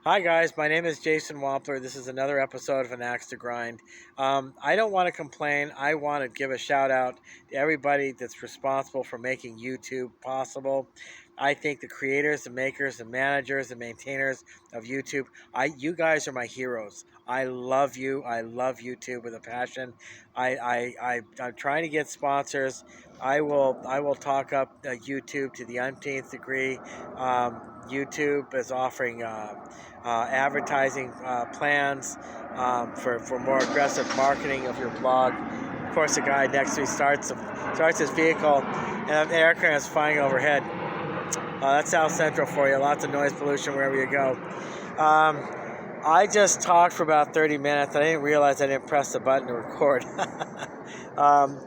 Hi guys, my name is Jason Wampler. This is another episode of An Axe to Grind. I don't want to complain. I want to give a shout out to everybody that's responsible for making YouTube possible. I think the creators, the makers, the managers, the maintainers of YouTube, you guys are my heroes. I love you. I love YouTube with a passion. I'm trying to get sponsors. I will talk up YouTube to the umpteenth degree. YouTube is offering advertising plans for more aggressive marketing of your blog. Of course, the guy next to me starts his vehicle, and an aircraft is flying overhead. That's South Central for you. Lots of noise pollution wherever you go. Um, I just talked for about 30 minutes. I didn't realize I didn't press the button to record. um,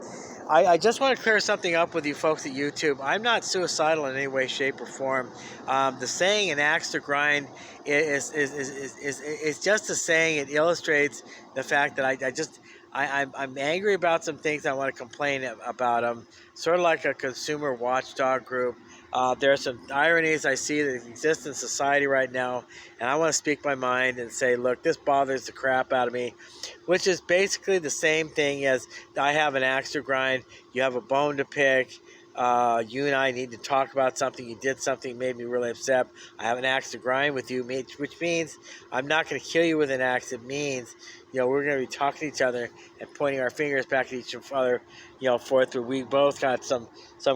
I just want to clear something up with you folks at YouTube. I'm not suicidal in any way, shape, or form. The saying "an axe to grind" is just a saying. It illustrates the fact that I'm angry about some things. I want to complain about them. Sort of like a consumer watchdog group. There are some ironies I see that exist in society right now, and I want to speak my mind and say, look, this bothers the crap out of me, which is basically the same thing as I have an axe to grind. You have a bone to pick. You and I need to talk about something. You did something made me really upset. I have an axe to grind with you, which means I'm not going to kill you with an axe. It means, we're going to be talking to each other and pointing our fingers back at each other, forth. We both got some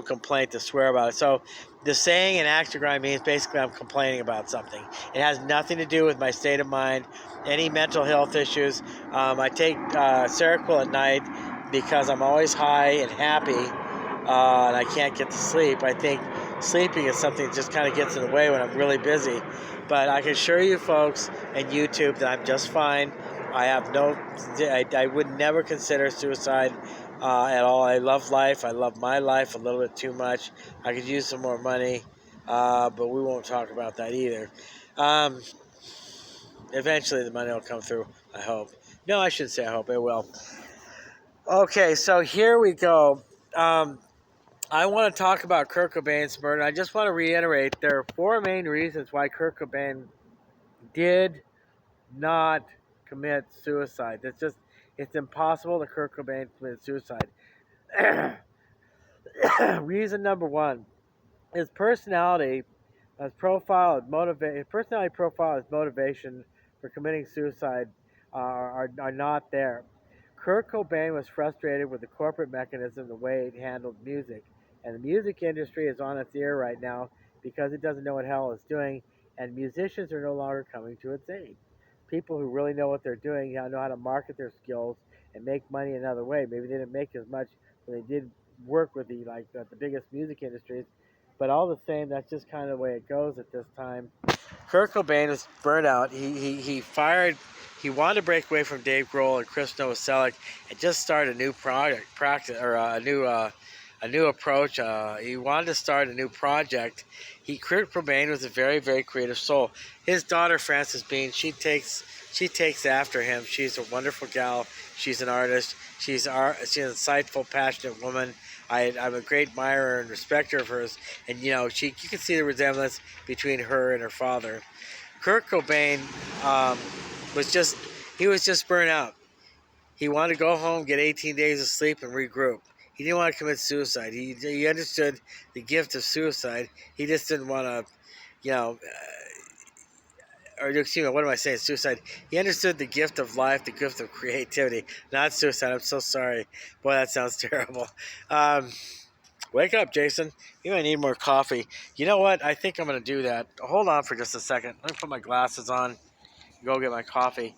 complaint to swear about it. So the saying "an axe to grind" means basically I'm complaining about something. It has nothing to do with my state of mind, any mental health issues. I take Seroquel at night because I'm always high and happy, and I can't get to sleep. I think sleeping is something that just kind of gets in the way when I'm really busy. But I can assure you folks and YouTube that I'm just fine. I would never consider suicide at all. I love life. I love my life a little bit too much. I could use some more money, but we won't talk about that either. Um, Eventually the money will come through, I hope. No, I shouldn't say I hope. It will. Okay, so here we go. Um, I want to talk about Kurt Cobain's murder. I just want to reiterate there are four main reasons why Kurt Cobain did not commit suicide. It's impossible that Kurt Cobain committed suicide. Reason number one, his personality, his personality profile, his motivation for committing suicide are not there. Kurt Cobain was frustrated with the corporate mechanism, the way it handled music. And the music industry is on its ear right now because it doesn't know what hell it's doing, and musicians are no longer coming to its aid. People who really know what they're doing know how to market their skills and make money another way. Maybe they didn't make as much when they did work with the biggest music industries, but all the same, that's just kind of the way it goes at this time. Kurt Cobain was burnt out. He fired. He wanted to break away from Dave Grohl and Chris Novoselic and just start a new a new approach. He wanted to start a new project. Kurt Cobain was a very, very creative soul. His daughter Frances Bean, she takes after him. She's a wonderful gal. She's an artist. She's an insightful, passionate woman. I'm a great admirer and respecter of hers, and you can see the resemblance between her and her father. Kurt Cobain um, was just burnt out. He wanted to go home, get 18 days of sleep, and regroup. He didn't want to commit suicide. He understood the gift of suicide. He just didn't want to, you know, or excuse me, what am I saying? Suicide. He understood the gift of life, the gift of creativity, not suicide. I'm so sorry. Boy, that sounds terrible. Um, Wake up, Jason. You might need more coffee. You know what? I think I'm going to do that. Hold on for just a second. Let me put my glasses on. Go get my coffee.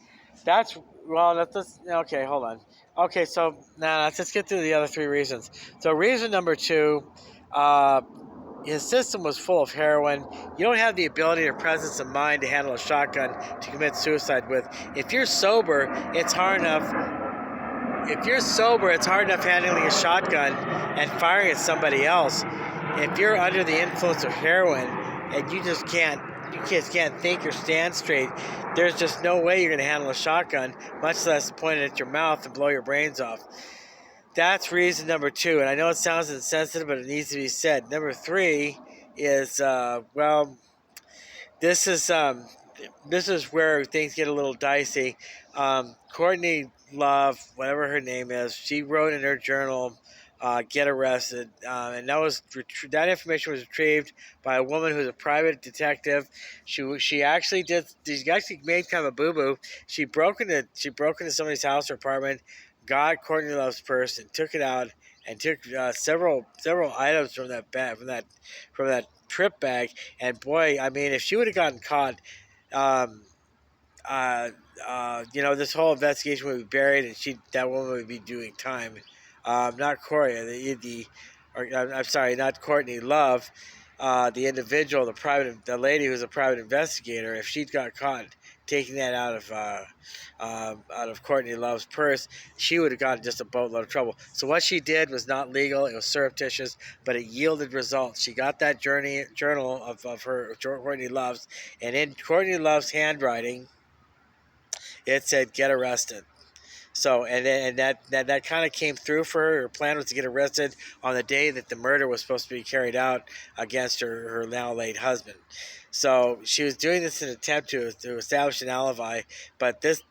Okay, hold on. Okay, so now let's just get through the other three reasons. So reason number two, uh, his system was full of heroin. You don't have the ability or presence of mind to handle a shotgun to commit suicide with. If you're sober, it's hard enough. If you're sober, it's hard enough handling a shotgun and firing at somebody else. If you're under the influence of heroin and you just can't think or stand straight, there's just no way you're going to handle a shotgun, much less point it at your mouth and blow your brains off. That's reason number two, and I know it sounds insensitive, but it needs to be said. Number three is, this is this is where things get a little dicey. Courtney Love, whatever her name is, she wrote in her journal, "Get arrested," and that information was retrieved by a woman who's a private detective. She actually did. She actually made kind of a boo boo. She broke into somebody's house or apartment, got Courtney Love's purse, and took it out and took several items from that bag from that trip bag. And boy, I mean, if she would have gotten caught, um, this whole investigation would be buried, and that woman would be doing time. Not Corey, I'm sorry, not Courtney Love, the lady who's a private investigator. If she'd got caught taking that out of Courtney Love's purse, she would have gotten just a boatload of trouble. So what she did was not legal; it was surreptitious, but it yielded results. She got that journal of her Courtney Love's, and in Courtney Love's handwriting, it said "Get arrested." So and that kind of came through for her. Her plan was to get arrested on the day that the murder was supposed to be carried out against her now late husband. So she was doing this in an attempt to establish an alibi, but it's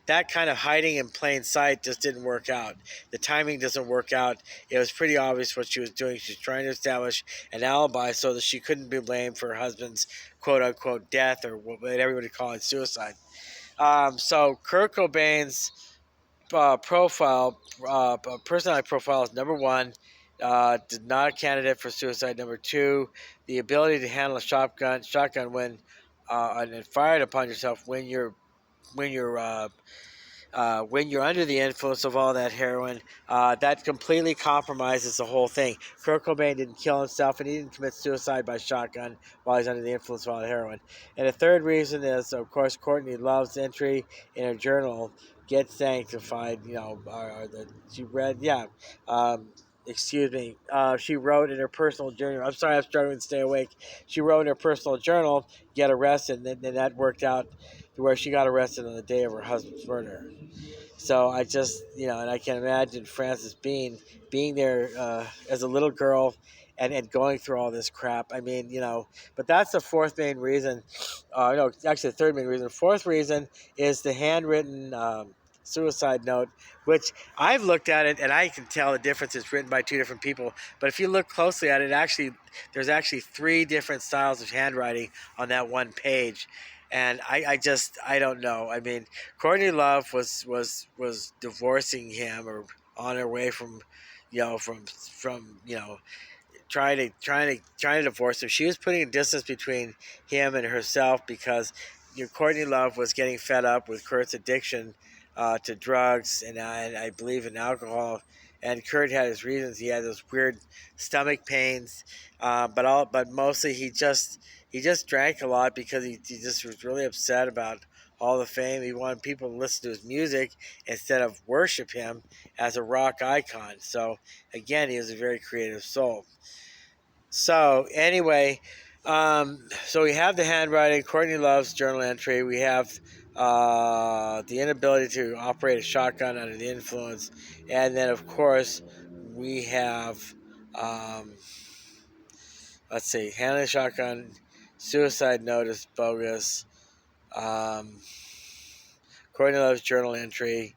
that kind of hiding in plain sight just didn't work out. The timing doesn't work out. It was pretty obvious what she was doing. She's trying to establish an alibi so that she couldn't be blamed for her husband's quote unquote death, or what everybody call it, suicide. So Kurt Cobain's personality profile is number one. Did not a candidate for suicide. Number two, the ability to handle a shotgun and fire it upon yourself when you're when you're under the influence of all that heroin, that completely compromises the whole thing. Kurt Cobain didn't kill himself, and he didn't commit suicide by shotgun while he's under the influence of all the heroin. And the third reason is, of course, Courtney Love's entry in her journal, "Get Sanctified." She read, yeah. Excuse me. She wrote in her personal journal. I'm sorry, I'm struggling to stay awake. She wrote in her personal journal, "Get arrested," and then that worked out to where she got arrested on the day of her husband's murder. So I just, and I can imagine Frances being there as a little girl and going through all this crap. I mean, but that's the fourth main reason. No, actually, the third main reason. The fourth reason is the handwritten suicide note, which I've looked at it and I can tell the difference. It's written by two different people. But if you look closely at it, there's actually three different styles of handwriting on that one page. And I don't know. I mean, Courtney Love was divorcing him, or on her way from, trying to divorce him. She was putting a distance between him and herself because Courtney Love was getting fed up with Kurt's addiction to drugs and I believe in alcohol. And Kurt had his reasons. He had those weird stomach pains, but mostly he just drank a lot because he just was really upset about all the fame. He wanted people to listen to his music instead of worship him as a rock icon. So again, he was a very creative soul. So anyway, so we have the handwriting, Courtney Love's journal entry. We have the inability to operate a shotgun under the influence, and then of course we have, let's see, handling a shotgun, suicide notice bogus, um, Courtney Love's journal entry,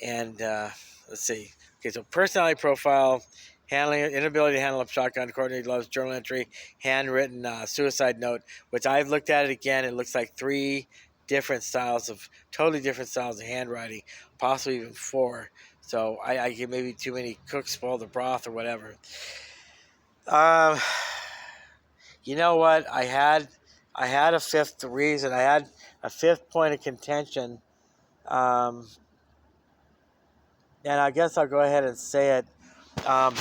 and let's see. Okay, so personality profile, inability to handle a shotgun, Courtney Love's journal entry, handwritten suicide note, which I've looked at it again. It looks like totally different styles of handwriting, possibly even four. So I get maybe too many cooks spoil the broth or whatever. Um, you know what? I had a fifth reason. I had a fifth point of contention. Um, and I guess I'll go ahead and say it.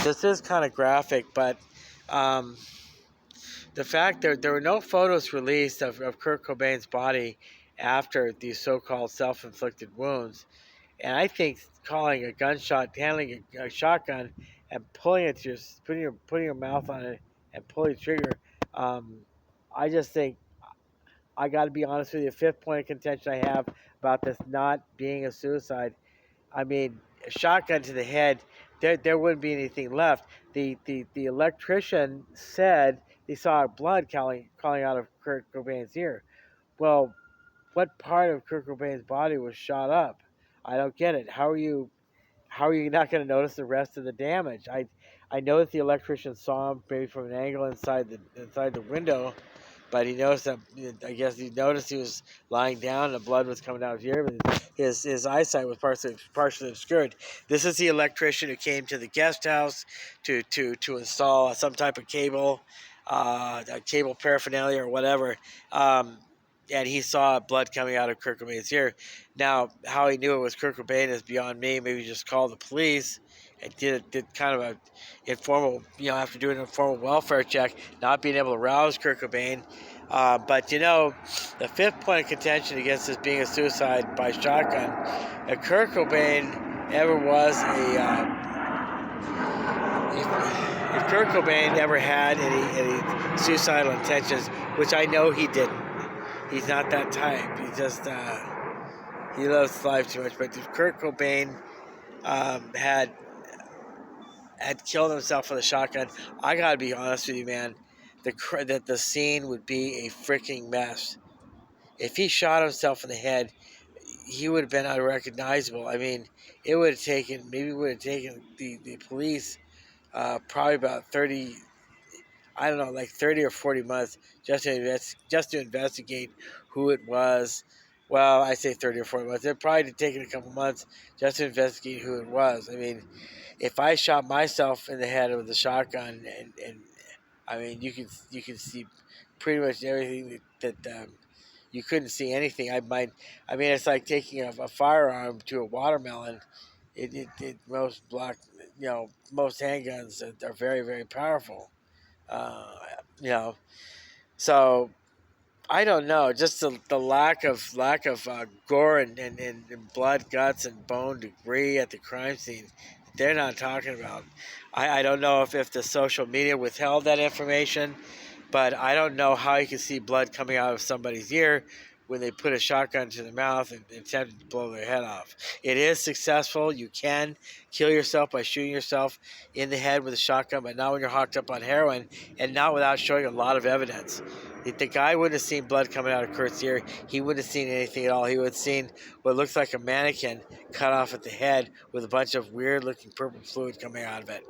This is kind of graphic, but um, the fact there were no photos released of Kurt Cobain's body after these so-called self-inflicted wounds, and I think handling a shotgun and pulling it to putting your mouth on it and pulling the trigger, um, I just think I got to be honest with you. The fifth point of contention I have about this not being a suicide. I mean, a shotgun to the head, there wouldn't be anything left. The electrician said they saw blood calling out of Kurt Cobain's ear. Well, what part of Kurt Cobain's body was shot up? I don't get it. How are you not going to notice the rest of the damage? I know that the electrician saw him maybe from an angle inside the window, but he noticed that, I guess he noticed he was lying down and the blood was coming out of his ear, but his eyesight was partially obscured. This is the electrician who came to the guest house to install some type of cable, a cable paraphernalia or whatever. And he saw blood coming out of Kurt Cobain's ear. Now, how he knew it was Kurt Cobain is beyond me. Maybe he just called the police and did kind of a informal, after doing an informal welfare check, not being able to rouse Kurt Cobain. But the fifth point of contention against this being a suicide by shotgun, if Kurt Cobain ever was if Kurt Cobain ever had any suicidal intentions, which I know he didn't. He's not that type. He just he loves life too much. But if Kurt Cobain had killed himself with a shotgun, I gotta be honest with you, man. The scene would be a freaking mess. If he shot himself in the head, he would have been unrecognizable. I mean, it would have taken the police probably about 30. I don't know, like 30 or 40 months just to investigate who it was. Well, I say 30 or 40 months. It probably taken a couple months just to investigate who it was. I mean, if I shot myself in the head with a shotgun, and I mean, you can see pretty much everything that you couldn't see anything. I mean, it's like taking a firearm to a watermelon. Most handguns are very, very powerful. Uh, you know, so I don't know. Just the lack of gore and blood, guts, and bone debris at the crime scene. They're not talking about. I don't know if the social media withheld that information, but I don't know how you can see blood coming out of somebody's ear when they put a shotgun to their mouth and attempted to blow their head off. It is successful. You can kill yourself by shooting yourself in the head with a shotgun, but not when you're hooked up on heroin and not without showing a lot of evidence. If the guy wouldn't have seen blood coming out of Kurt's ear, he wouldn't have seen anything at all. He would have seen what looks like a mannequin cut off at the head with a bunch of weird-looking purple fluid coming out of it.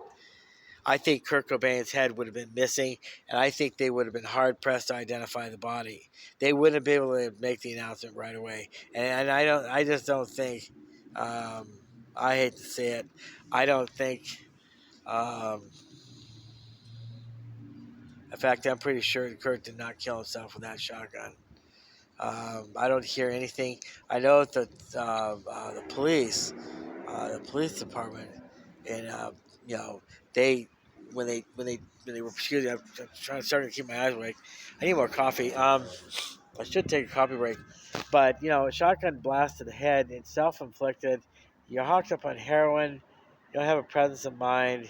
I think Kurt Cobain's head would have been missing, and I think they would have been hard-pressed to identify the body. They wouldn't have been able to make the announcement right away. And I just don't think, I hate to say it, I don't think, in fact, I'm pretty sure Kurt did not kill himself with that shotgun. I don't hear anything. I know that the police department, and they when they were shooting, I'm starting to keep my eyes awake. I need more coffee. I should take a coffee break, but a shotgun blast to the head, it's self-inflicted. You're hooked up on heroin. You don't have a presence of mind.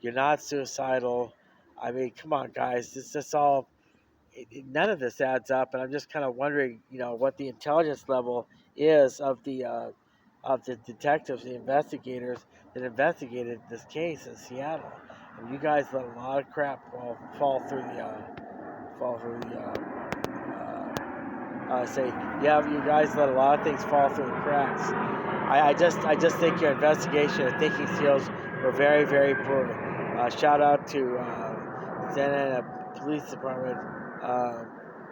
You're not suicidal. I mean, come on, guys. This all none of this adds up, and I'm just kind of wondering, what the intelligence level is of the detectives, the investigators that investigated this case in Seattle. And you guys let a lot of crap fall through the say, yeah, you guys let a lot of things fall through the cracks. I just think your investigation and thinking skills were very, very poor. Shout out to Santa Ana Police Department.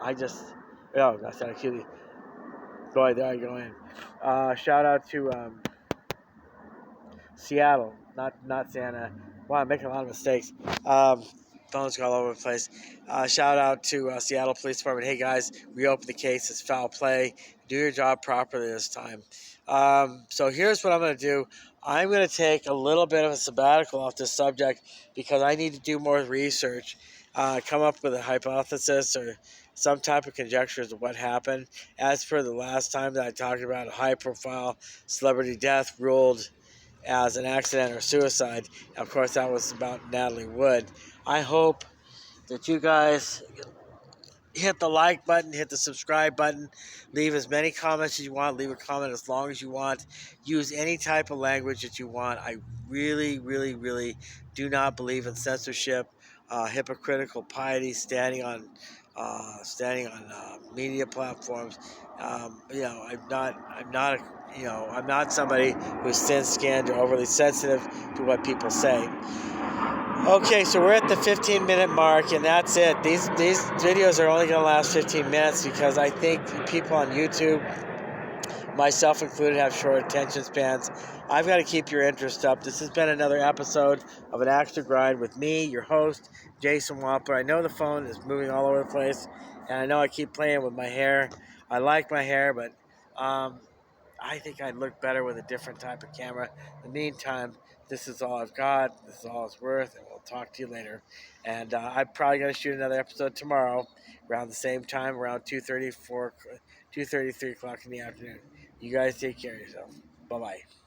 That's not cute. Boy, there I go in. Shout out to Seattle, not Santa. Wow, I'm making a lot of mistakes. Phones go all over the place. Shout out to Seattle Police Department. Hey guys, reopen the case. It's foul play. Do your job properly this time. So here's what I'm going to do. I'm going to take a little bit of a sabbatical off this subject because I need to do more research, come up with a hypothesis or some type of conjecture as to what happened. As per the last time that I talked about a high-profile celebrity death ruled as an accident or suicide. Of course, that was about Natalie Wood. I hope that you guys hit the like button, hit the subscribe button, leave as many comments as you want, leave a comment as long as you want, use any type of language that you want. I really, really, really do not believe in censorship hypocritical piety, standing on media platforms. I'm not somebody who's thin-skinned or overly sensitive to what people say. Okay, so we're at the 15-minute mark, and that's it. These videos are only going to last 15 minutes because I think people on YouTube, myself included, have short attention spans. I've got to keep your interest up. This has been another episode of AnAxToGrind with me, your host, Jason Wampler. I know the phone is moving all over the place, and I know I keep playing with my hair. I like my hair, but I think I'd look better with a different type of camera. In the meantime, this is all I've got. This is all it's worth, and we'll talk to you later. And I'm probably going to shoot another episode tomorrow around the same time, around 2:30, 3 o'clock in the afternoon. You guys take care of yourself. Bye-bye.